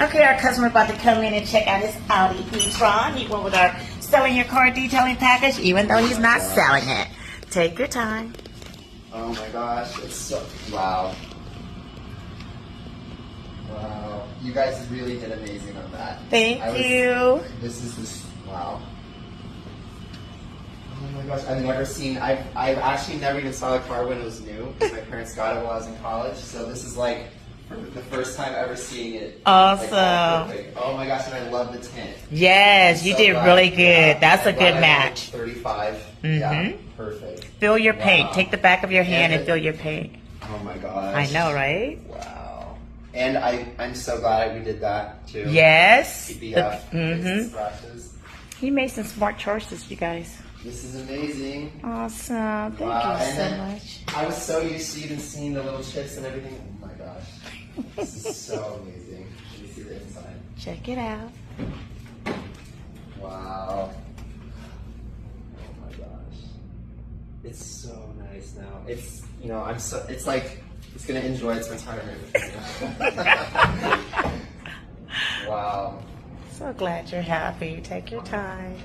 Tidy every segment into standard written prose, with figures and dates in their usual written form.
Okay, our customer about to come in and check out his Audi e-tron. He went with our selling your car detailing package, even though he's not selling it. Take your time. Oh my gosh, it's so, wow. Wow. You guys really did amazing on that. Thank you. This is this, wow. Oh my gosh, I've actually never even saw a car when it was new, because my parents got it while I was in college, so this is like the first time ever seeing it. Awesome. Like, all perfect. Oh my gosh, and I love the tint. Yes, you did really good. Yeah, That's a good match. 35. Mm-hmm. Yeah, perfect. Fill your paint. Wow. Take the back of your hand and fill your paint. Oh my gosh. I know, right? Wow. And I'm so glad we did that too. Yes. Scratches. He made some smart choices, you guys. This is amazing. Awesome. Thank Wow. you And so then much. I was so used to even seeing the little chips and everything. Oh my gosh. This is so amazing. Let me see the inside. Check it out. Wow. Oh my gosh. It's so nice now. It's, you know, it's like, it's going to enjoy its retirement. Wow. So glad you're happy. Take your time.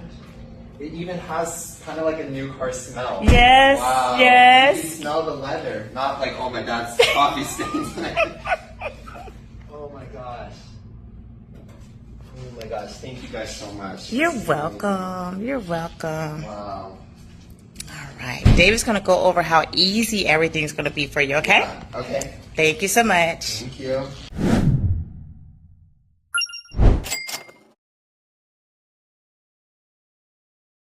It even has kind of like a new car smell. Yes, wow. yes. You can smell the leather, not like, oh my dad's coffee stains. Oh my gosh. Oh my gosh, thank you guys so much. You're welcome. You're welcome. Wow. All right. David's going to go over how easy everything's going to be for you, okay? Yeah, okay. Thank you so much. Thank you.